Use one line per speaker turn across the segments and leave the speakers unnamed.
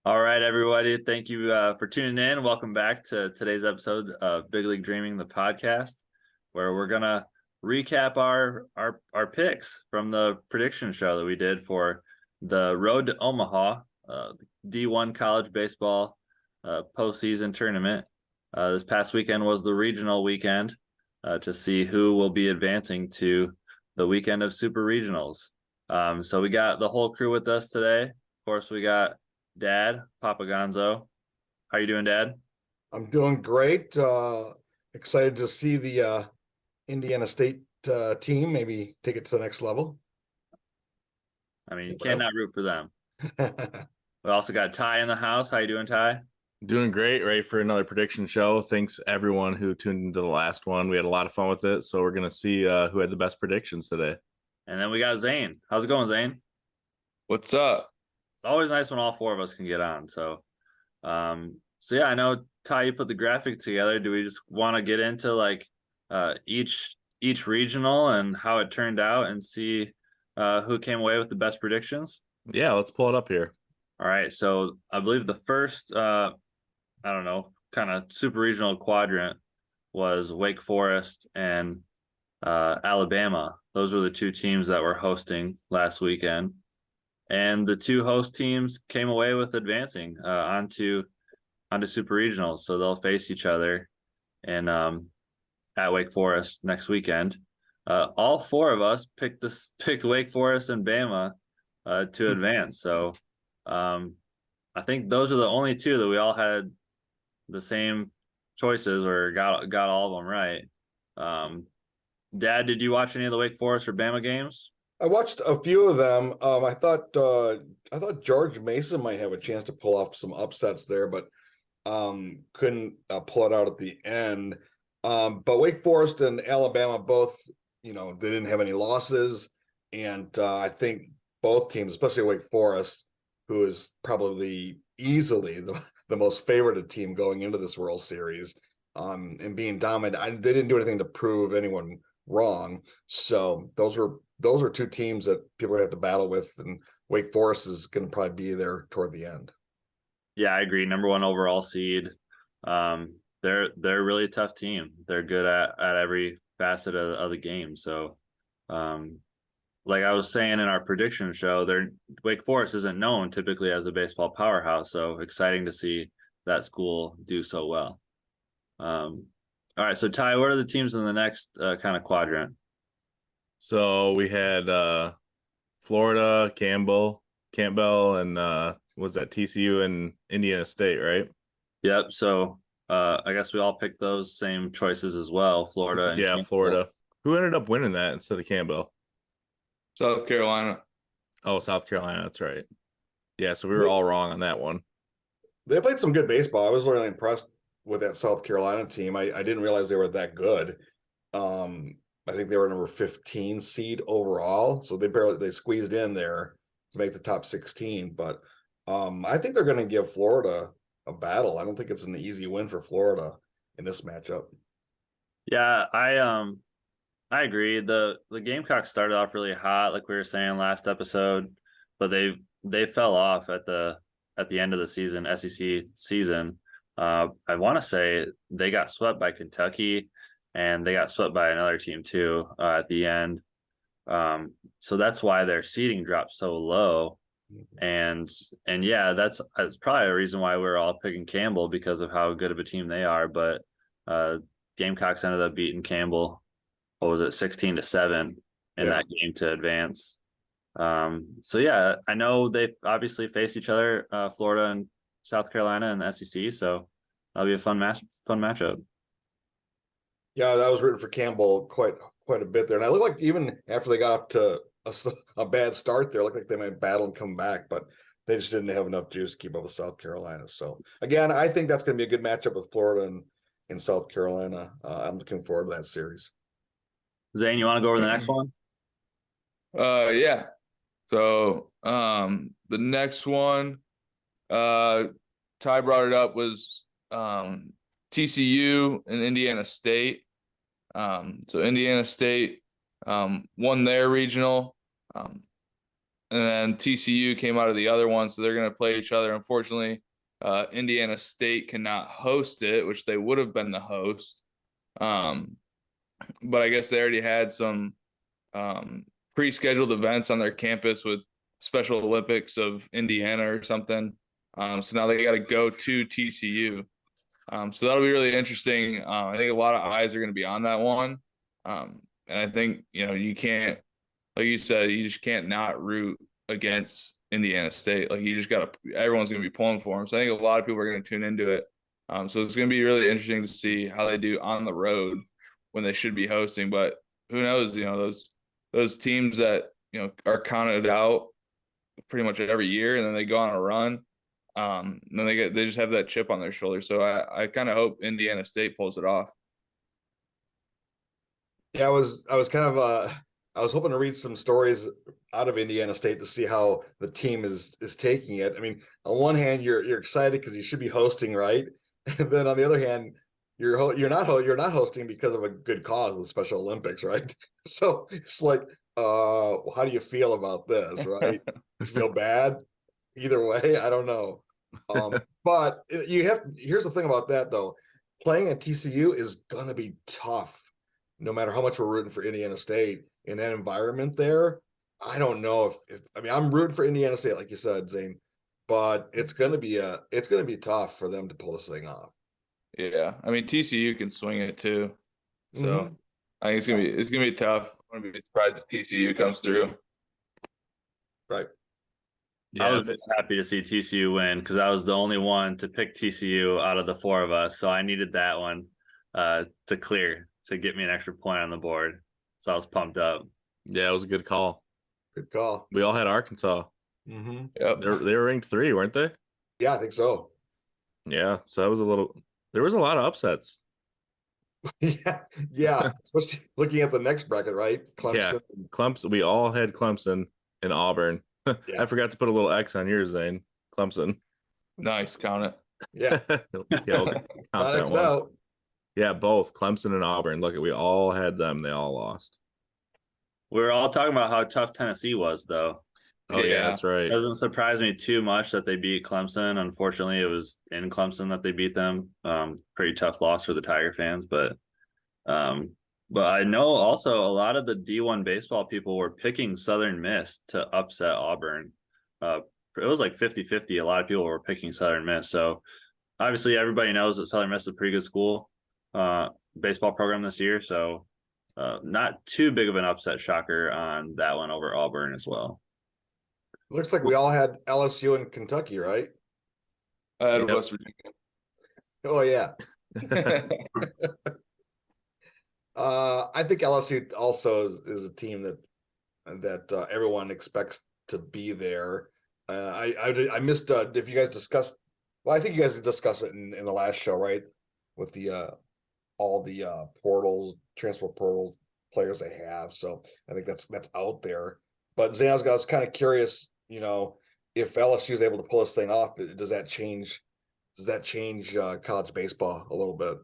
All right, everybody. Thank you for tuning in. Welcome back to today's episode of Big League Dreaming, the podcast, where we're gonna recap our picks from the prediction show that we did for the Road to Omaha D1 college baseball postseason tournament. This past weekend was the regional weekend to see who will be advancing to the weekend of super regionals. So we got the whole crew with us today. Of course, we got Dad, Papa Gonzo. How you doing, Dad?
I'm doing great. Excited to see the Indiana State team maybe take it to the next level.
I mean, you cannot root for them. We also got Ty in the house. How you doing, Ty?
Doing great, ready for another prediction show. Thanks everyone who tuned into the last one. We had a lot of fun with it, so we're gonna see who had the best predictions today.
And then we got Zane. How's it going, Zane?
What's up?
It's always nice when all four of us can get on. So yeah, I know Ty, you put the graphic together. Do we just want to get into like each regional and how it turned out and see who came away with the best predictions?
Yeah, let's pull it up here.
All right, so I believe the first I don't know, kind of super regional quadrant was Wake Forest and Alabama. Those were the two teams that were hosting last weekend. And the two host teams came away with advancing onto super regionals. So they'll face each other and at Wake Forest next weekend. All four of us picked Wake Forest and Bama to advance. So I think those are the only two that we all had the same choices or got all of them right. Dad, did you watch any of the Wake Forest or Bama games?
I watched a few of them. I thought George Mason might have a chance to pull off some upsets there, but couldn't pull it out at the end. But Wake Forest and Alabama both, they didn't have any losses, and I think both teams, especially Wake Forest, who is probably easily the most favored team going into this World Series, and being dominant, they didn't do anything to prove anyone wrong. So those are two teams that people have to battle with, and Wake Forest is going to probably be there toward the end.
Yeah, I agree. Number one overall seed. They're a really tough team. They're good at every facet of the game. So, like I was saying in our prediction show, Wake Forest isn't known typically as a baseball powerhouse. So exciting to see that school do so well. All right, so Ty, what are the teams in the next kind of quadrant?
So we had Florida, Campbell, and was that TCU and Indiana State, right?
Yep. So I guess we all picked those same choices as well. Florida. And
yeah,
Campbell.
Florida. Who ended up winning that instead of Campbell?
South Carolina.
Oh, South Carolina. That's right. Yeah, so we were all wrong on that one.
They played some good baseball. I was really impressed with that South Carolina team. I didn't realize they were that good. I think they were number 15 seed overall, so they squeezed in there to make the top 16. But I think they're going to give Florida a battle. I don't think it's an easy win for Florida in this matchup.
Yeah, I agree. The Gamecocks started off really hot, like we were saying last episode, but they fell off at the end of the season, SEC season. I want to say they got swept by Kentucky, and they got swept by another team too at the end. So that's why their seeding dropped so low. And yeah, that's probably a reason why we're all picking Campbell, because of how good of a team they are. But Gamecocks ended up beating Campbell, what was it, 16-7 in that game to advance. So yeah, I know they obviously face each other, Florida and South Carolina and the SEC. So that'll be a fun matchup.
Yeah, I was rooting for Campbell quite a bit there, and I looked like even after they got off to a bad start there, it looked like they might battle and come back, but they just didn't have enough juice to keep up with South Carolina. So again, I think that's going to be a good matchup with Florida and South Carolina. I'm looking forward to that series.
Zane, you want to go over the next one?
Yeah. So the next one, Ty brought it up, was TCU and Indiana State. So Indiana State won their regional. and then TCU came out of the other one, so they're going to play each other. Unfortunately, Indiana State cannot host it, which they would have been the host. But I guess they already had some pre-scheduled events on their campus with Special Olympics of Indiana or something. So now they got to go to TCU. So that'll be really interesting. I think a lot of eyes are going to be on that one. And I think, you can't, like you said, you just can't not root against Indiana State. Like you just got to, everyone's going to be pulling for them. So I think a lot of people are going to tune into it. So it's going to be really interesting to see how they do on the road when they should be hosting. But who knows, those teams that, are counted out pretty much every year and then they go on a run. And then they just have that chip on their shoulder. So I kind of hope Indiana State pulls it off.
Yeah, I was kind of I was hoping to read some stories out of Indiana State to see how the team is taking it. I mean, on one hand, you're excited because you should be hosting, right? And then on the other hand, you're not hosting because of a good cause, the Special Olympics, right? So it's like, how do you feel about this, right? You feel bad either way. I don't know. But here's the thing about that though, playing at TCU is gonna be tough, no matter how much we're rooting for Indiana State in that environment there. I don't know if I mean I'm rooting for Indiana State, like you said, Zane, but it's gonna be tough for them to pull this thing off.
Yeah, I mean TCU can swing it too, so
Mhm.
I think it's gonna be tough. I'm gonna be surprised if TCU comes through.
Right.
I
Yeah,
was happy to see TCU win because I was the only one to pick TCU out of the four of us. So I needed that one to clear to get me an extra point on the board. So I was pumped up.
yeah, it was a good call.
Good call.
We all had Arkansas.
Mm-hmm.
Yep.
They were ranked 3, weren't they?
Yeah, I think so.
Yeah, so that was there was a lot of upsets.
Yeah. Especially looking at the next bracket, right?
Yeah,
Clemson.
Clemson. We all had Clemson and Auburn.
Yeah.
I forgot to put a little X on yours, Zane. Clemson.
Nice, count it.
Yeah.
Yeah, we'll count
Not
that
X'd
one.
out.
Yeah, both Clemson and Auburn. Look, we all had them. They all lost.
We were all talking about how tough Tennessee was, though.
Oh yeah, that's right.
It doesn't surprise me too much that they beat Clemson. Unfortunately, it was in Clemson that they beat them. Pretty tough loss for the Tiger fans, but I know also a lot of the D1 baseball people were picking Southern Miss to upset Auburn. It was like 50-50. A lot of people were picking Southern Miss. So obviously everybody knows that Southern Miss is a pretty good school baseball program this year. So not too big of an upset shocker on that one over Auburn as well.
Looks like we all had LSU and Kentucky, right?
I had
Yep.
West Virginia.
Oh yeah. I think LSU also is a team that everyone expects to be there. I missed if you guys discussed. Well, I think you guys discussed it in the last show, right? With the all the transfer portal players they have. So I think that's out there. But Zane, I was kind of curious, if LSU is able to pull this thing off, does that change college baseball a little bit?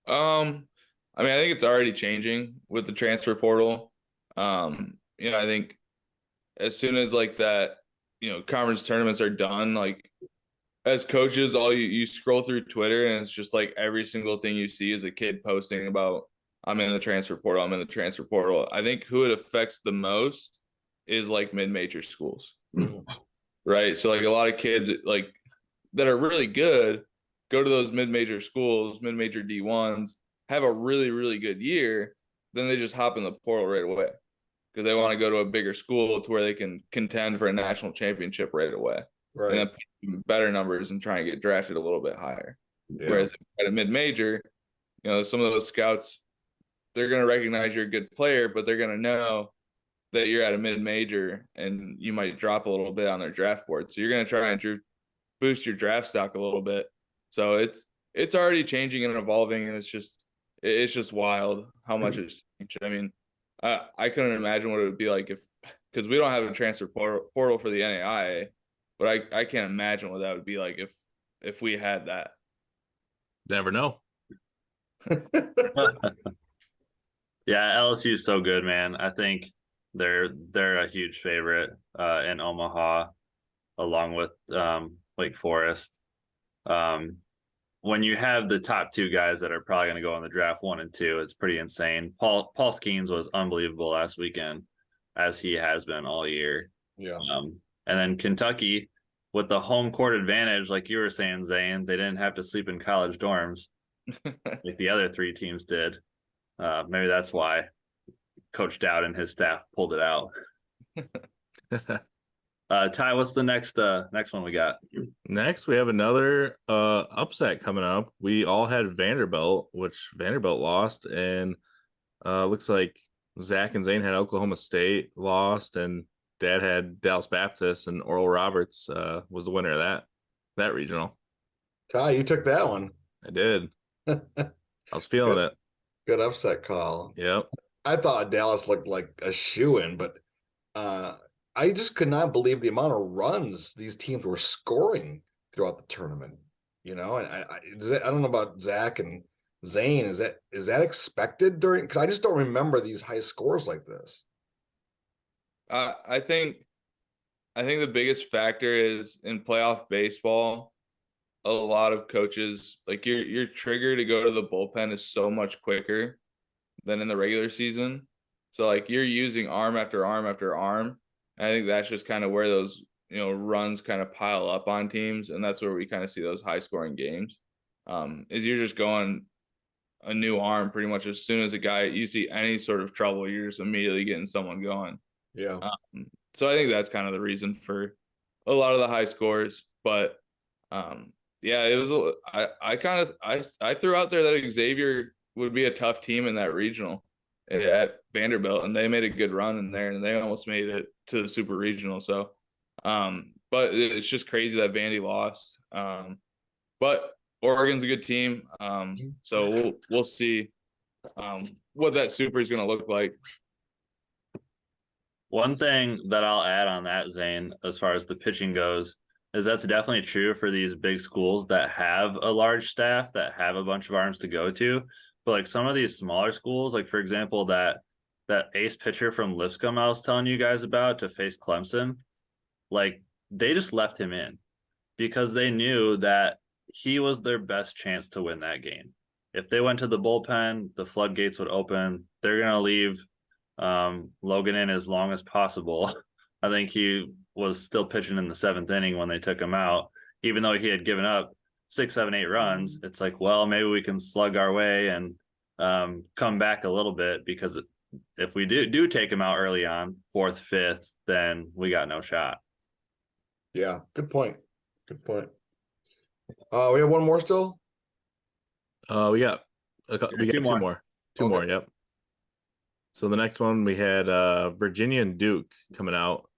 I mean, I think it's already changing with the transfer portal. I think as soon as like that, conference tournaments are done, like as coaches, all you scroll through Twitter and it's just like every single thing you see is a kid posting about I'm in the transfer portal, I'm in the transfer portal. I think who it affects the most is like mid-major schools. Right. So like a lot of kids like that are really good go to those mid-major schools, mid-major D1s, have a really, really good year, then they just hop in the portal right away because they want to go to a bigger school to where they can contend for a national championship right away.
Right.
And then put better numbers and try and get drafted a little bit higher.
Yeah.
Whereas at a mid-major, some of those scouts, they're going to recognize you're a good player, but they're going to know that you're at a mid-major and you might drop a little bit on their draft board. So you're going to try and boost your draft stock a little bit. So it's already changing and evolving, and it's just wild how much it's changed. I mean, I couldn't imagine what it would be like because we don't have a transfer portal for the NAIA, but I can't imagine what that would be like if we had that.
Never know.
Yeah, LSU is so good, man. I think They're a huge favorite in Omaha, along with Wake Forest. When you have the top two guys that are probably going to go in the draft 1 and 2, it's pretty insane. Paul Skeens was unbelievable last weekend, as he has been all year.
Yeah.
And then Kentucky, with the home court advantage, like you were saying, Zane, they didn't have to sleep in college dorms like the other 3 teams did. Maybe that's why Coach Dowd and his staff pulled it out. Ty, what's the next one we got?
Next, we have another upset coming up. We all had Vanderbilt, which Vanderbilt lost, and looks like Zach and Zane had Oklahoma State lost, and Dad had Dallas Baptist, and Oral Roberts was the winner of that regional.
Ty, you took that one.
I did. I was feeling it.
Good upset call.
Yep.
I thought Dallas looked like a shoo-in, but I just could not believe the amount of runs these teams were scoring throughout the tournament. And I don't know about Zach and Zane. Is that expected during? Because I just don't remember these high scores like this.
I think the biggest factor is in playoff baseball. A lot of coaches, like your trigger to go to the bullpen is so much quicker than in the regular season. So like you're using arm after arm after arm. And I think that's just kind of where those runs kind of pile up on teams, and that's where we kind of see those high scoring games. Is you're just going a new arm pretty much as soon as you see any sort of trouble, you're just immediately getting someone going.
Yeah.
So I think that's kind of the reason for a lot of the high scores. But yeah, it was. I threw out there that Xavier would be a tough team in that regional at Vanderbilt, and they made a good run in there, and they almost made it to the super regional. So, but it's just crazy that Vandy lost. But Oregon's a good team. So we'll see what that super is going to look like.
One thing that I'll add on that, Zane, as far as the pitching goes, is that's definitely true for these big schools that have a large staff, that have a bunch of arms to go to. But like some of these smaller schools, like for example, that ace pitcher from Lipscomb I was telling you guys about to face Clemson, like they just left him in because they knew that he was their best chance to win that game. If they went to the bullpen, the floodgates would open. They're going to leave Logan in as long as possible. I think he was still pitching in the 7th inning when they took him out, even though he had given up 6, 7, 8 runs. It's like, well, maybe we can slug our way and come back a little bit, because if we do take him out early on, 4th, 5th, then we got no shot.
Yeah, good point. We have one more still.
We got two more. Two more. Yep. So the next one we had Virginia and Duke coming out.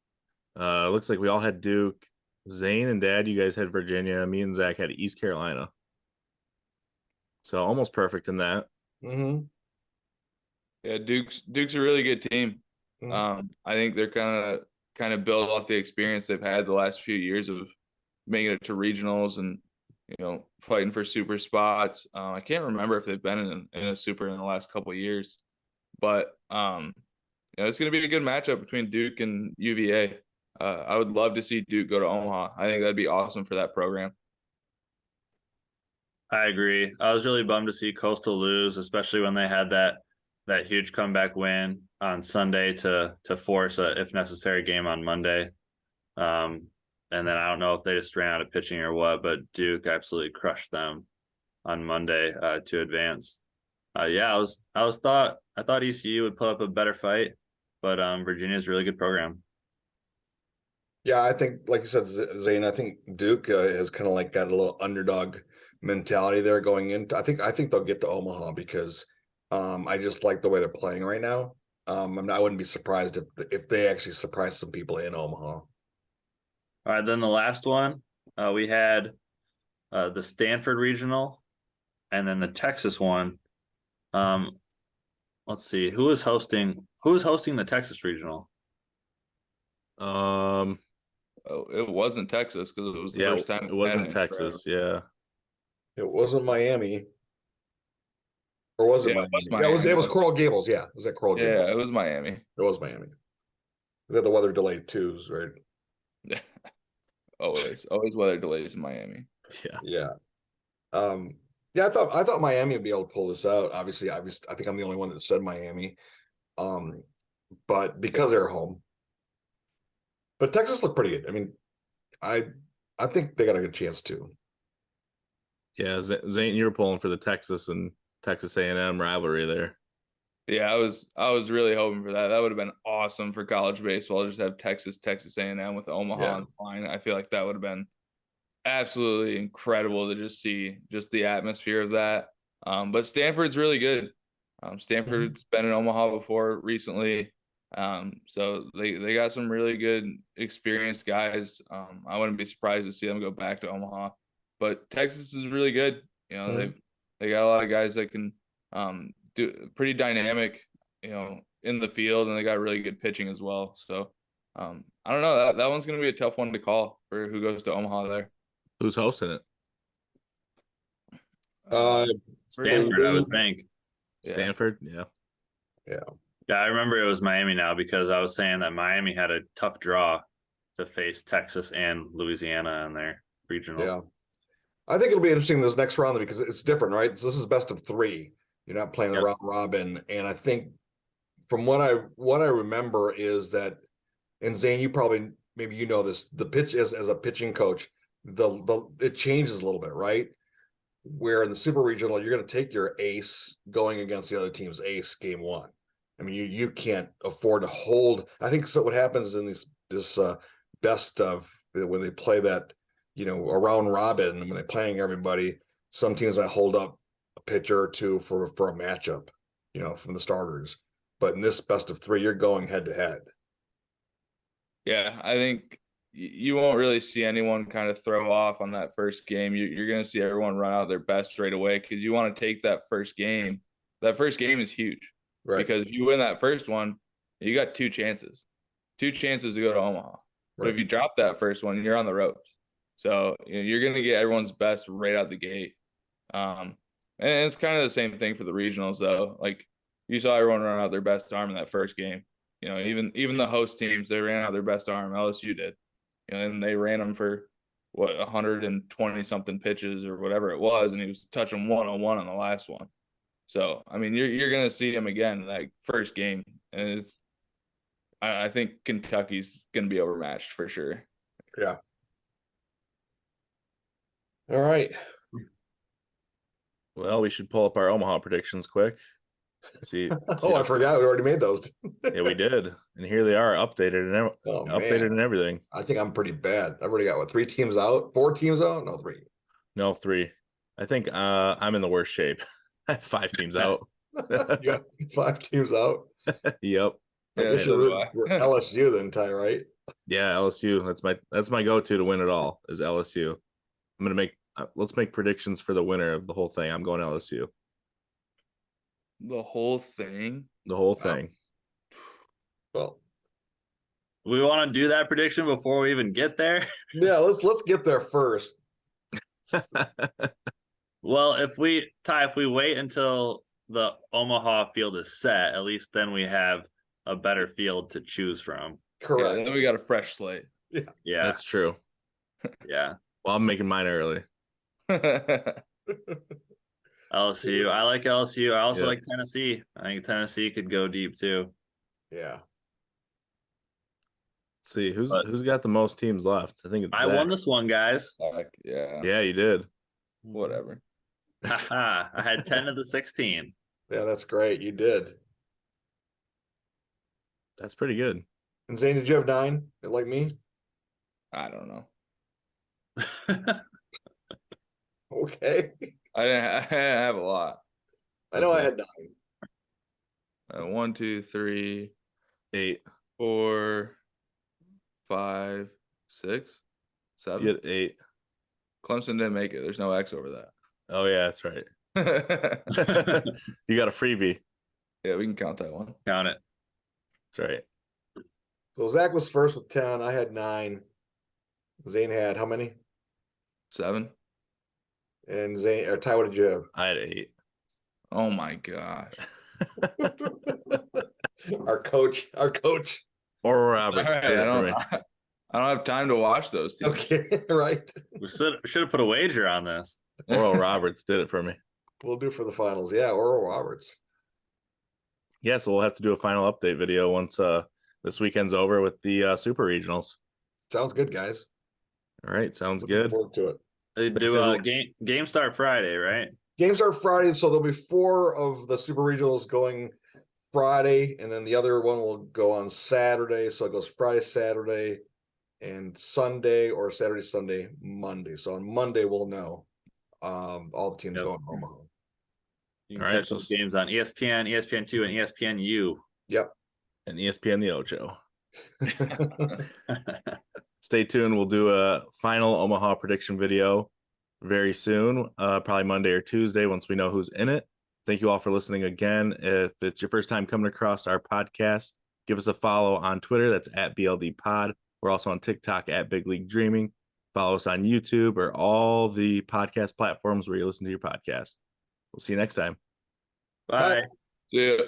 Looks like we all had Duke. Zane and Dad, you guys had Virginia. Me and Zach had East Carolina. So almost perfect in that.
Mm-hmm.
Yeah, Duke's a really good team.
Mm-hmm.
I think they're kind of built off the experience they've had the last few years of making it to regionals and fighting for super spots. I can't remember if they've been in a super in the last couple of years, but it's going to be a good matchup between Duke and UVA. I would love to see Duke go to Omaha. I think that'd be awesome for that program.
I agree. I was really bummed to see Coastal lose, especially when they had that huge comeback win on Sunday to force a, if necessary, game on Monday. And then I don't know if they just ran out of pitching or what, but Duke absolutely crushed them on Monday to advance. I thought ECU would put up a better fight, but Virginia's a really good program.
Yeah, I think, like you said, Zane, I think Duke has kind of like got a little underdog mentality there going into. I think they'll get to Omaha because I just like the way they're playing right now. I wouldn't be surprised if they actually surprise some people in Omaha.
All right, then the last one, we had the Stanford regional, and then the Texas one. Let's see, who was hosting the Texas regional?
It wasn't Texas because it was the first time.
It wasn't Texas. Yeah,
it wasn't Miami, or was it Miami?
Miami?
It was Coral Gables. Yeah, was that Coral Gables?
Yeah, it was Miami.
It was Miami. They had the weather delayed twos, right?
Always weather delays in Miami.
Yeah.
Yeah. Yeah, I thought Miami would be able to pull this out. Obviously, I think I'm the only one that said Miami. But because they're home. But Texas looked pretty good. I mean, I think they got a good chance too.
Yeah, Zane, you were pulling for the Texas and Texas A&M rivalry there.
Yeah, I was really hoping for that. That would have been awesome for college baseball. Just have Texas A&M with Omaha on the line. I feel like that would have been absolutely incredible to just see just the atmosphere of that. But Stanford's really good. Stanford's been in Omaha before recently. So they got some really good experienced guys. I wouldn't be surprised to see them go back to Omaha. But Texas is really good. You know, they got a lot of guys that can do pretty dynamic, you know, in the field, and they got really good pitching as well. So I don't know. That one's gonna be a tough one to call for who goes to Omaha there.
Who's hosting it?
Stanford, I would think.
Stanford, yeah.
Yeah, I remember it was Miami now because I was saying that Miami had a tough draw to face Texas and Louisiana in their regional.
Yeah. I think it'll be interesting this next round because it's different, right? So this is best of 3. You're not playing the round robin. And I think from what I remember is that, and Zane, you probably maybe you know this, the pitch as a pitching coach, it changes a little bit, right? Where in the super regional, you're going to take your ace going against the other team's ace game 1. I mean, you can't afford to hold. I think so. What happens in this best of when they play that, you know, a round robin, when they're playing everybody, some teams might hold up a pitcher or two for a matchup, you know, from the starters. But in this best of 3, you're going head to head.
Yeah, I think you won't really see anyone kind of throw off on that first game. You're going to see everyone run out their best right away because you want to take that first game. That first game is huge. Right. Because if you win that first one, you got 2 chances to go to Omaha. Right. But if you drop that first one, you're on the ropes. So you're going to get everyone's best right out the gate. And it's kind of the same thing for the regionals, though. Like you saw everyone run out their best arm in that first game. You know, even the host teams, they ran out their best arm. LSU did. You know, and they ran them for 120 something pitches or whatever it was, and he was touching 101 on the last one. So, I mean, you're going to see him again in that first game. And I think Kentucky's going to be overmatched for sure.
Yeah. All right.
Well, we should pull up our Omaha predictions quick. See.
I forgot we already made those.
Yeah, we did. And here they are, updated and everything.
I think I'm pretty bad. I've already got 3 teams out? 4 teams out? No, 3.
No, 3. I think I'm in the worst shape. I have 5 teams out.
You got 5 teams out?
Yep.
I guess you're rooting for LSU then, Ty, right?
Yeah, LSU. That's my go-to to win it all is LSU. I'm gonna let's make predictions for the winner of the whole thing. I'm going LSU.
The whole thing?
The whole thing.
Well,
we want to do that prediction before we even get there.
Yeah, let's get there first.
Well, if we wait until the Omaha field is set, at least then we have a better field to choose from.
Correct.
Yeah, then we got a fresh slate.
Yeah,
that's true.
Yeah.
Well, I'm making mine early.
LSU. I like LSU. I also like Tennessee. I think Tennessee could go deep too.
Yeah.
Let's see who's got the most teams left. I think it's
I won this one, guys.
Yeah, you did.
Whatever.
I had 10 of the 16.
Yeah, that's great. You did.
That's pretty good.
And Zane, did you have 9 like me?
I don't know.
Okay.
I didn't have a lot.
I know I had 9.
1, 2, 3,
8,
4, 5, 6, 7.
You had 8.
Clemson didn't make it. There's no X over that.
Oh yeah, that's right. You got a freebie.
Yeah, we can count that one.
Count it.
That's right.
So Zach was first with 10. I had 9. Zane had how many?
7.
And Zane or Ty, what did you have?
I had 8.
Oh my gosh.
Our coach.
Or Roberts
All right,
did it for me.
I don't have time to watch those teams.
Okay, right.
We should have put a wager on this.
Oral Roberts did it for me.
We'll do for the finals. Yeah, Oral Roberts.
Yeah, so we'll have to do a final update video once this weekend's over with the super regionals.
Sounds good, guys.
All right, sounds
Looking
good.
forward to it.
They
Thanks,
do
everyone.
game start Friday, right?
Games are Friday, so there'll be 4 of the super regionals going Friday, and then the other one will go on Saturday. So it goes Friday, Saturday, and Sunday, or Saturday, Sunday, Monday. So on Monday we'll know all the teams
Yep.
going to Omaha.
You can
All right,
catch
so
those games on ESPN, ESPN2, and ESPNU.
Yep.
And ESPN the Ocho. Stay tuned. We'll do a final Omaha prediction video very soon, probably Monday or Tuesday once we know who's in it. Thank you all for listening again. If it's your first time coming across our podcast, give us a follow on Twitter. That's at BLD Pod. We're also on TikTok at Big League Dreaming. Follow us on YouTube or all the podcast platforms where you listen to your podcast. We'll see you next time.
Bye.
Bye.
See ya.